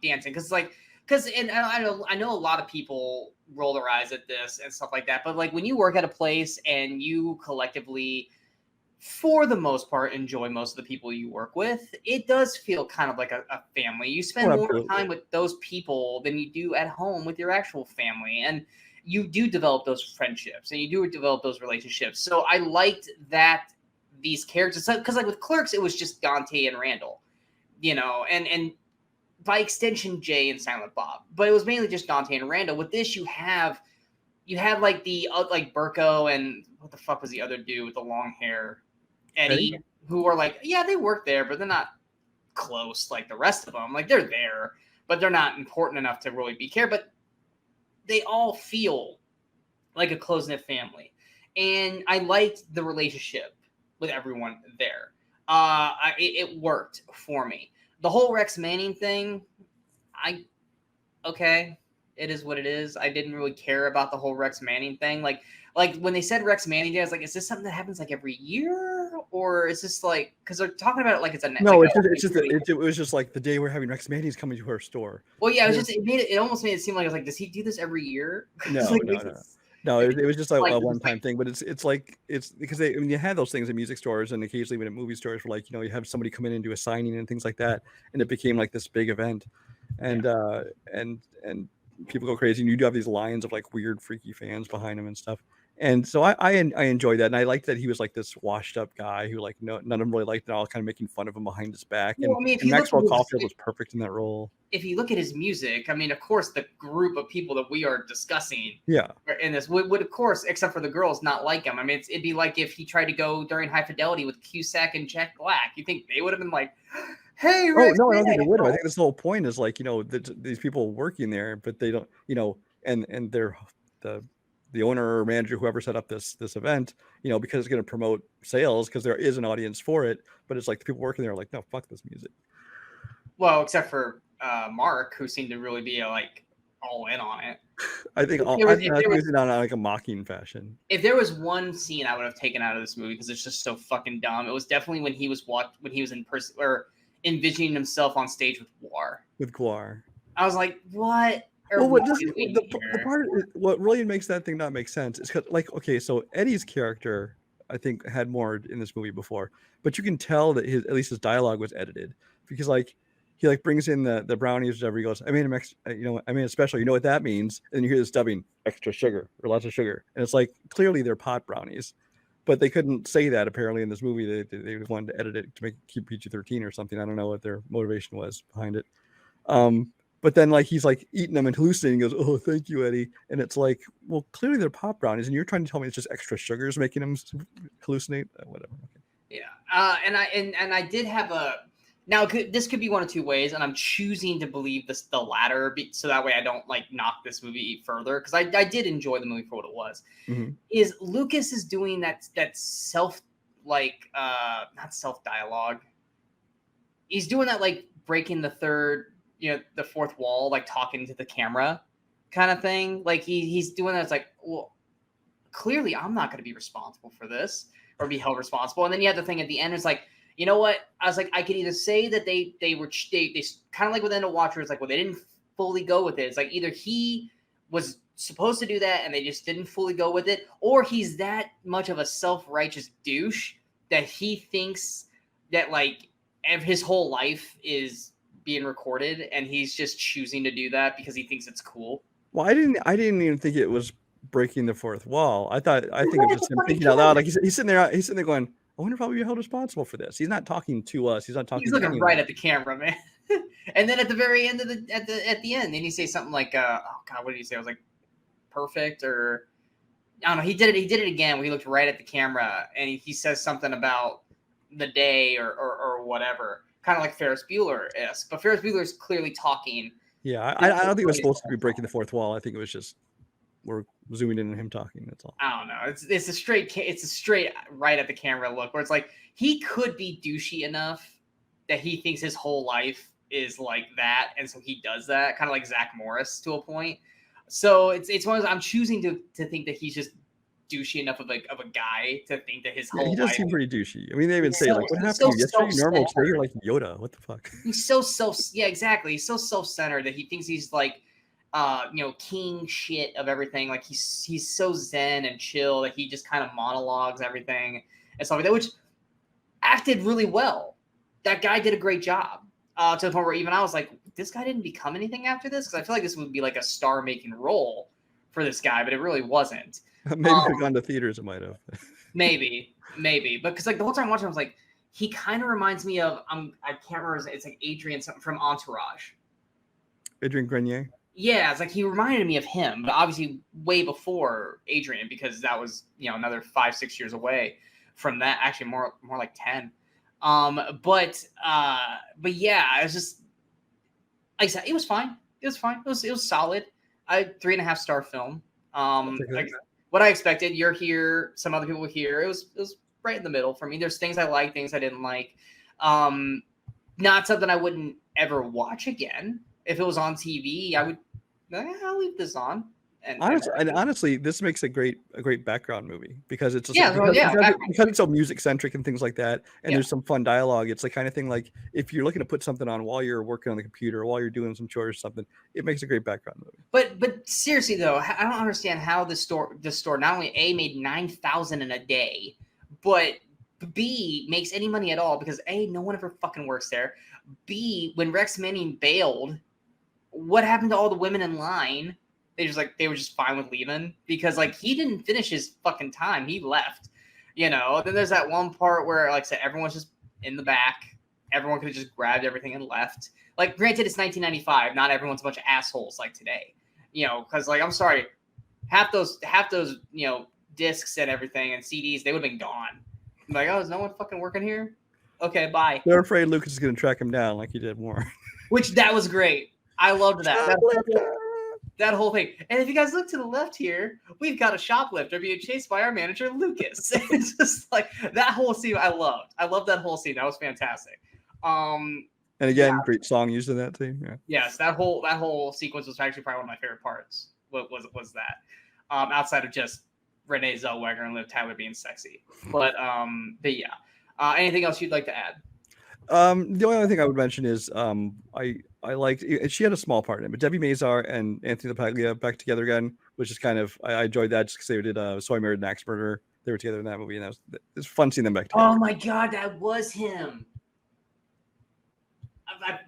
dancing because I know a lot of people roll their eyes at this and stuff like that, but like when you work at a place and you collectively, for the most part, enjoy most of the people you work with, it does feel kind of like a family. You spend more time with those people than you do at home with your actual family, and you do develop those friendships and you do develop those relationships. So I liked that these characters, because like with Clerks, it was just Dante and Randall, and by extension Jay and Silent Bob, but it was mainly just Dante and Randall. With this, you have like the like Burko and what the fuck was the other dude with the long hair, Eddie, who are like, yeah, they work there, but they're not close like the rest of them. Like they're there, but they're not important enough to really be cared. But they all feel like a close-knit family, and I liked the relationship with everyone there. It worked for me. The whole Rex Manning thing, it is what it is. I didn't really care about the whole Rex Manning thing. Like when they said Rex Manning Day, I was like, is this something that happens like every year, or is this like because they're talking about it like it's a no? Like it was just like the day we're having Rex Manning's coming to our store. Well, yeah, it almost made it seem like I was like, does he do this every year? No, no. It was just like a one-time thing, but it's because you had those things in music stores and occasionally even at movie stores where like you have somebody come in and do a signing and things like that, and it became like this big event, and and people go crazy, and you do have these lines of like weird freaky fans behind him and stuff. And so I enjoyed that, and I liked that he was like this washed up guy who like none of them really liked, and all kind of making fun of him behind his back. Well, and Maxwell Caulfield was perfect in that role. If you look at his music, I mean, of course, the group of people that we are discussing, in this would of course, except for the girls, not like him. I mean, it'd be like if he tried to go during High Fidelity with Cusack and Jack Black. You think they would have been like, hey, Rex, no, I don't think they would have. I think this whole point is like these people working there, but they don't, and they're the owner or manager, whoever set up this event, because it's going to promote sales because there is an audience for it. But it's like the people working there are like, no, fuck this music. Well, except for Mark, who seemed to really be all in on it. I think If he there was was in on like a mocking fashion. if there was one scene I would have taken out of this movie because it's just so fucking dumb, it was definitely when he was in person or envisioning himself on stage with Guar. With Guar. I was like, what? Well, the part what really makes that thing not make sense is because, like, okay, so Eddie's character I think had more in this movie before, but you can tell that at least his dialogue was edited because like he like brings in the brownies or whatever. He goes, I made him I made it special. You know what that means? And you hear this dubbing, extra sugar or lots of sugar, and it's like clearly they're pot brownies, but they couldn't say that apparently in this movie. They wanted to edit it to keep PG-13 or something. I don't know what their motivation was behind it. But then like he's like eating them and hallucinating. He goes, oh, thank you, Eddie. And it's like, well, clearly they're pop brownies, and you're trying to tell me it's just extra sugars making them hallucinate. Whatever. Okay. Yeah. And I did have now this could be one of two ways, and I'm choosing to believe the latter, so that way I don't like knock this movie further because I did enjoy the movie for what it was. Mm-hmm. Is Lucas is doing that self like not self dialogue. He's doing that like breaking the fourth wall, like talking to the camera kind of thing. Like he's doing that. It's like, well, clearly I'm not going to be responsible for this or be held responsible. And then you have the thing at the end. It's like, you know what? I was like, I could either say that they kind of like with End of Watcher. It's like, well, they didn't fully go with it. It's like either he was supposed to do that and they just didn't fully go with it, or he's that much of a self-righteous douche that he thinks that like his whole life is being recorded and he's just choosing to do that because he thinks it's cool. Well, I didn't even think it was breaking the fourth wall. I think it was just him thinking out loud. Like he's sitting there going, I wonder if I'll be held responsible for this. He's not talking to us. He's not talking. He's looking right at the camera, man. And then at the very end of at the end, then he say something like, "Oh God, what did he say?" I was like, "Perfect," or I don't know. He did it again where he looked right at the camera and he says something about the day or whatever, kind of like Ferris Bueller-esque. But Ferris Bueller is clearly talking. Yeah, I don't think it was supposed to be breaking the fourth wall. I think it was just we're zooming in on him talking. That's all. I don't know. It's a straight right at the camera look where it's like he could be douchey enough that he thinks his whole life is like that, and so he does that, kind of like Zach Morris to a point. So it's one of those, I'm choosing to think that he's just douchey enough of a guy to think that his whole he does life, seem pretty douchey. I mean, they even say like, "What happened to you yesterday? Normal today, you're like Yoda. What the fuck?" He's exactly. He's so self-centered that he thinks he's like, king shit of everything. Like he's so zen and chill that he just kind of monologues everything and stuff like that, which acted really well. That guy did a great job. To the point where even I was like, this guy didn't become anything after this, because I feel like this would be like a star-making role for this guy, but it really wasn't. Maybe if it gone to theaters, it might have. maybe, but because like the whole time watching, I was like, he kind of reminds me of I can't remember. It's like Adrian something from Entourage. Adrian Grenier. Yeah, it's like he reminded me of him, but obviously way before Adrian, because that was another 5-6 years away from that. Actually, more like 10. But yeah, it was just like I said, it was fine. It was solid. 3.5 star film. Like what I expected. You're here. Some other people were here. It was right in the middle for me. There's things I liked, things I didn't like. Not something I wouldn't ever watch again. If it was on TV, I'll leave this on. And honestly, this makes a great background movie because it's because it's so music centric and things like that, and there's some fun dialogue. It's the kind of thing like if you're looking to put something on while you're working on the computer or while you're doing some chores or something, it makes a great background movie. But seriously though, I don't understand how this store not only A made $9,000 in a day, but B makes any money at all, because A, no one ever fucking works there. B, when Rex Manning bailed, what happened to all the women in line? They were just fine with leaving, because like he didn't finish his fucking time. He left, Then there's that one part where, like I said, everyone's just in the back. Everyone could have just grabbed everything and left. Like, granted, it's 1995. Not everyone's a bunch of assholes like today, because like, I'm sorry, half those discs and everything and CDs, they would have been gone. I'm like, oh, is no one fucking working here? Okay, bye. They're afraid Lucas is going to track him down like he did more. Which that was great. I loved that. That whole thing. And if you guys look to the left here, we've got a shoplifter being chased by our manager, Lucas. It's just like that whole scene I loved. I loved that whole scene. That was fantastic. And And again, great song used in that too. Yeah. Yes, that whole sequence was actually probably one of my favorite parts. Was that outside of just Renee Zellweger and Liv Tyler being sexy, but yeah. Anything else you'd like to add? The only other thing I would mention is I liked, she had a small part in it, but Debbie Mazar and Anthony LaPaglia back together again, which is kind of, I enjoyed that just because they did So I Married an Axe Murderer. They were together in that movie, and it was fun seeing them back together. Oh my god, that was him.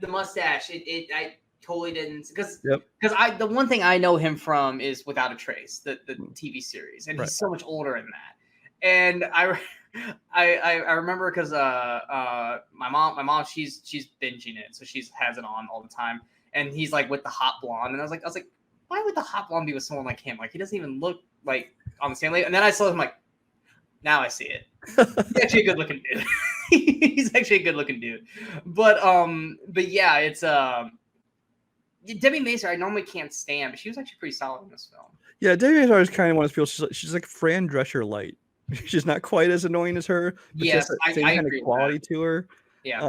The mustache, I totally didn't, because the one thing I know him from is Without a Trace, the TV series, and he's so much older than that. And I remember because my mom she's binging it, so she has it on all the time, and he's like with the hot blonde, and I was like, why would the hot blonde be with someone like him? Like, he doesn't even look like on the same level. And then I saw him, like, now I see it. He's actually a good looking dude. He's actually a good looking dude. But yeah, it's Debbie Mazar I normally can't stand, but she was actually pretty solid in this film. Yeah, Debbie Mazar is kind of one of those people. She's like Fran Drescher light. She's not quite as annoying as her, but yes, she has that same kind of quality to her. Yeah.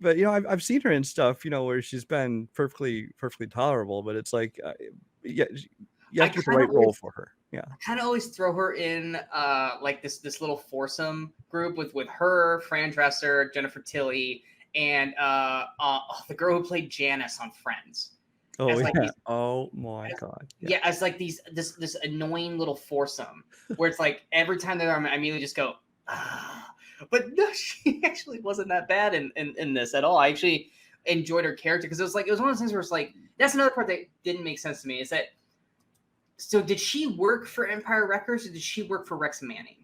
But I've seen her in stuff, where she's been perfectly tolerable, but it's like, yeah, you have to get the right role for her. Yeah, I kind of always throw her in like this little foursome group with her, Fran Drescher, Jennifer Tilly, and the girl who played Janice on Friends. Oh yeah! Like oh my god! Yeah, as like this annoying little foursome where it's like every time they're there, I immediately just go, ah. But no, she actually wasn't that bad in this at all. I actually enjoyed her character because it was one of those things where it's like, that's another part that didn't make sense to me, is that, so did she work for Empire Records or did she work for Rex Manning?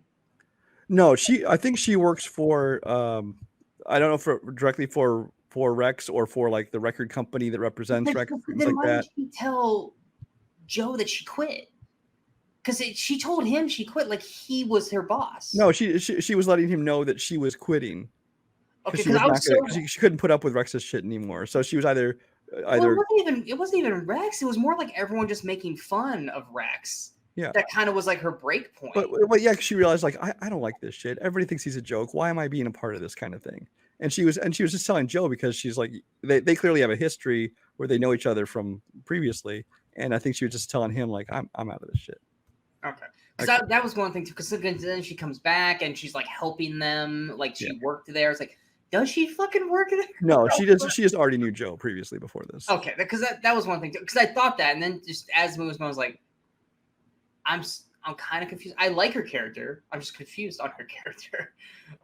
No, I think she works for I don't know, for directly for Rex or for like the record company that represents Rex. Then why did she tell Joe that she quit? Because she told him she quit, like he was her boss. No, she was letting him know that she was quitting. Okay, because she couldn't put up with Rex's shit anymore. So she was either. Well, it wasn't even Rex. It was more like everyone just making fun of Rex. Yeah, that kind of was like her break point. But yeah, she realized, like, I don't like this shit. Everybody thinks he's a joke. Why am I being a part of this kind of thing? And she was just telling Joe because she's like, they clearly have a history where they know each other from previously, and I think she was just telling him, like, I'm out of this shit. Okay, because that was one thing too. Because then she comes back and she's like helping them, like she worked there. It's like, does she fucking work there? No, she does. She just already knew Joe previously before this. Okay, because that was one thing too. Because I thought that, and then just as the movie was going, I was like, I'm kind of confused. I like her character. I'm just confused on her character.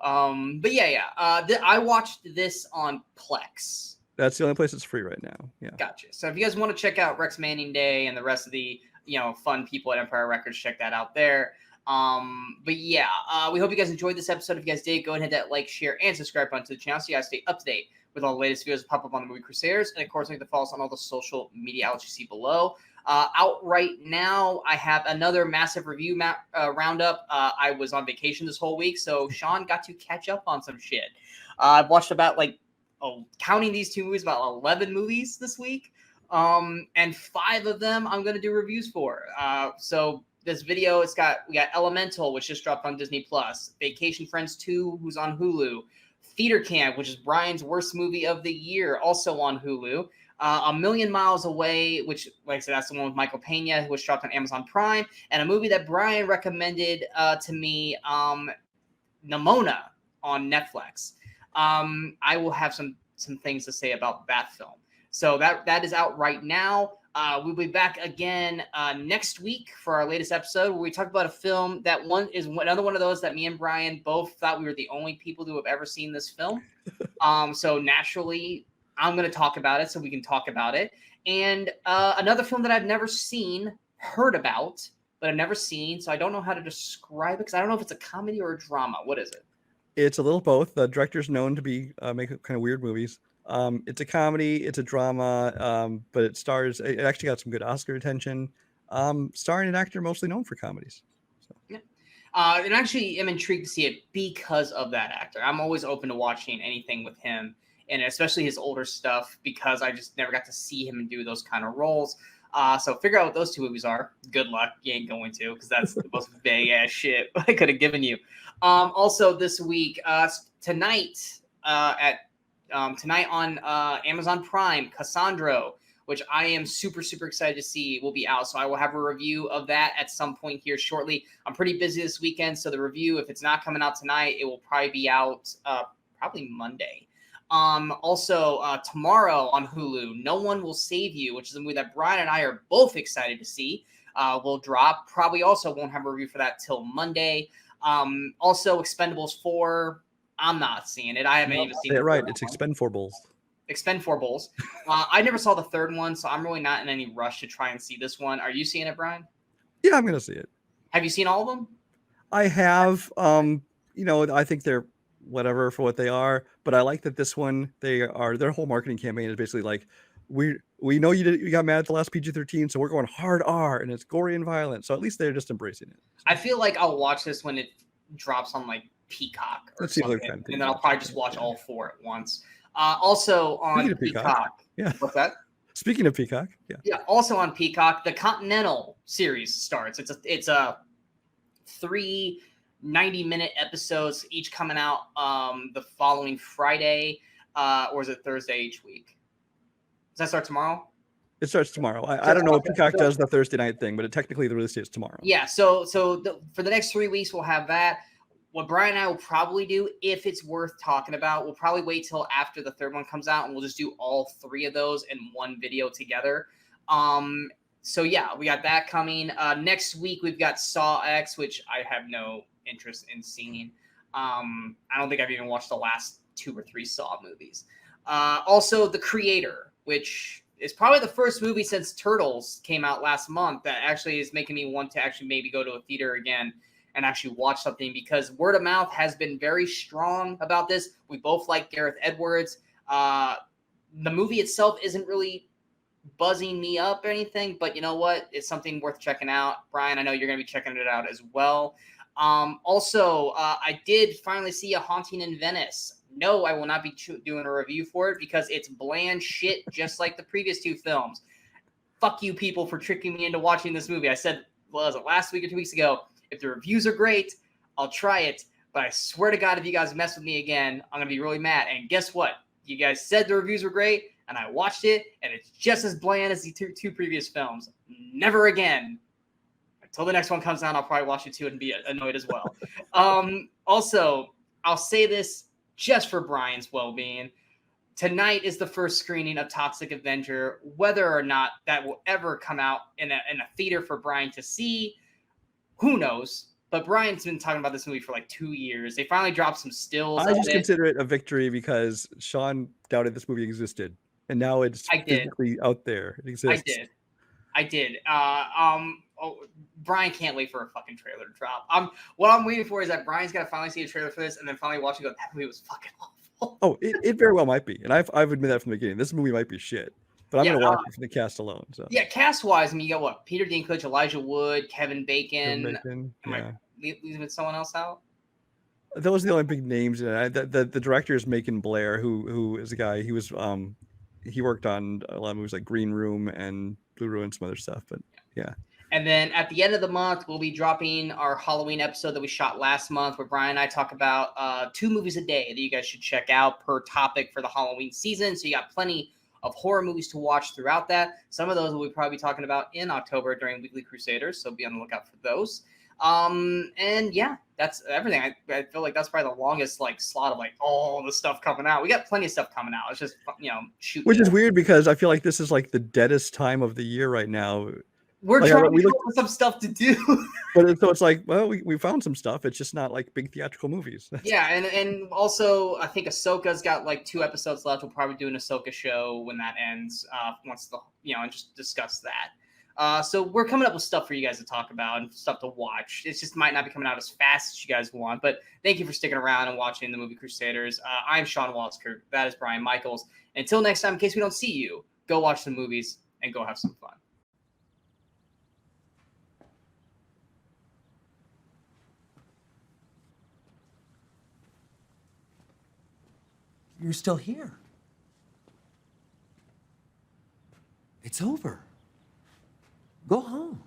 But yeah. I watched this on Plex. That's the only place it's free right now. Yeah. Gotcha. So if you guys want to check out Rex Manning Day and the rest of the fun people at Empire Records, check that out there. But yeah, we hope you guys enjoyed this episode. If you guys did, go ahead and hit that like, share, and subscribe button to the channel so you guys stay up to date with all the latest videos that pop up on the Movie Crusaders. And of course, make the follow us on all the social media outlets you see below. Out right now, I have another massive review roundup. I was on vacation this whole week, so Sean got to catch up on some shit. I've watched about counting these two movies, about 11 movies this week. And 5 of them I'm going to do reviews for. So this video, we got Elemental, which just dropped on Disney Plus, Vacation Friends 2, who's on Hulu, Theater Camp, which is Brian's worst movie of the year, also on Hulu, A Million Miles Away, which, like I said, that's the one with Michael Pena, who was dropped on Amazon Prime, and a movie that Brian recommended to me, Nimona, on Netflix. I will have some things to say about that film. So that is out right now. We'll be back again next week for our latest episode, where we talk about a film that is another one of those that me and Brian both thought we were the only people who have ever seen this film. So naturally, I'm going to talk about it so we can talk about it. And another film that I've never seen, heard about, but I've never seen, so I don't know how to describe it, because I don't know if it's a comedy or a drama. What is it? It's a little both. The director's known to be make kind of weird movies. It's a comedy, it's a drama, but it actually got some good Oscar attention, starring an actor mostly known for comedies. So. Yeah. And actually I'm intrigued to see it because of that actor. I'm always open to watching anything with him, and especially his older stuff, because I just never got to see him do those kind of roles. So figure out what those 2 movies are. Good luck. You ain't going to, because that's the most vague ass shit I could have given you. Also this week, tonight at tonight on Amazon Prime, Cassandro, which I am super, super excited to see, will be out. So I will have a review of that at some point here shortly. I'm pretty busy this weekend, so the review, if it's not coming out tonight, it will probably be out probably Monday. Also, tomorrow on Hulu, No One Will Save You, which is a movie that Brian and I are both excited to see, will drop. Probably also won't have a review for that till Monday. Also, Expendables 4, I'm not seeing it. I haven't even seen it. Right, it's Expendables. Expendables. I never saw the third one, so I'm really not in any rush to try and see this one. Are you seeing it, Brian? Yeah, I'm gonna see it. Have you seen all of them? I have. I think they're whatever for what they are, but I like that this one, their whole marketing campaign is basically like, we know you got mad at the last PG-13, so we're going hard R, and it's gory and violent. So at least they're just embracing it. I feel like I'll watch this when it drops on like Peacock or something, and then I'll probably just watch all four at once. Also on Peacock. Yeah. What's that? Speaking of Peacock, yeah. Also on Peacock, the Continental series starts. It's a 3 90-minute episodes, each coming out the following Friday, or is it Thursday each week? Does that start tomorrow? It starts tomorrow. I don't know if Peacock does the Thursday night thing, but technically the release date is tomorrow. Yeah. So for the next 3 weeks, we'll have that. What Brian and I will probably do, if it's worth talking about, we'll probably wait till after the third one comes out, and we'll just do all 3 of those in one video together. So yeah, we got that coming. Next week, we've got Saw X, which I have no interest in seeing. I don't think I've even watched the last 2 or 3 Saw movies. Also, The Creator, which is probably the first movie since Turtles came out last month that actually is making me want to actually maybe go to a theater again and actually watch something, because word of mouth has been very strong about this. We both like Gareth Edwards. The movie itself isn't really buzzing me up or anything, but you know what? It's something worth checking out. Brian, I know you're going to be checking it out as well. Also, I did finally see A Haunting in Venice. No, I will not be doing a review for it because it's bland shit just like the previous 2 films. Fuck you people for tricking me into watching this movie. I said, was it last week or 2 weeks ago? If the reviews are great, I'll try it. But I swear to God, if you guys mess with me again, I'm going to be really mad. And guess what? You guys said the reviews were great, and I watched it, and it's just as bland as the two previous films. Never again. Until the next one comes out, I'll probably watch it too and be annoyed as well. Also, I'll say this just for Brian's well-being. Tonight is the first screening of Toxic Avenger. Whether or not that will ever come out in a theater for Brian to see, who knows? But Brian's been talking about this movie for like 2 years. They finally dropped some stills. I just consider it a victory because Sean doubted this movie existed, and now it's physically out there. It exists. I did. Brian can't wait for a fucking trailer to drop. What I'm waiting for is that Brian's got to finally see a trailer for this, and then finally watch it and go, that movie was fucking awful. Oh, it very well might be, and I've admitted that from the beginning. This movie might be shit. But I'm going to watch it for the cast alone. So. Yeah, cast-wise, I mean, you got what? Peter Dinklage, Elijah Wood, Kevin Bacon. Am I leaving someone else out? Those are the only big names. The director is Macon Blair, who is a guy. He was he worked on a lot of movies like Green Room and Blue Ruin and some other stuff. But yeah. And then at the end of the month, we'll be dropping our Halloween episode that we shot last month, where Brian and I talk about 2 movies a day that you guys should check out per topic for the Halloween season. So you got plenty of horror movies to watch throughout that. Some of those we'll probably be talking about in October during Weekly Crusaders, so be on the lookout for those. And yeah, that's everything. I feel like that's probably the longest like slot of like all the stuff coming out. We got plenty of stuff coming out. It's just shooting. Which is weird because I feel like this is like the deadest time of the year right now. We're trying to look for some stuff to do. But so it's like, well, we found some stuff. It's just not like big theatrical movies. Yeah, and also I think Ahsoka's got like 2 episodes left. We'll probably do an Ahsoka show when that ends. Once and just discuss that. So we're coming up with stuff for you guys to talk about and stuff to watch. It just might not be coming out as fast as you guys want. But thank you for sticking around and watching the Movie Crusaders. I'm Sean Waltskirk. That is Brian Michaels. And until next time, in case we don't see you, go watch some movies and go have some fun. You're still here. It's over. Go home.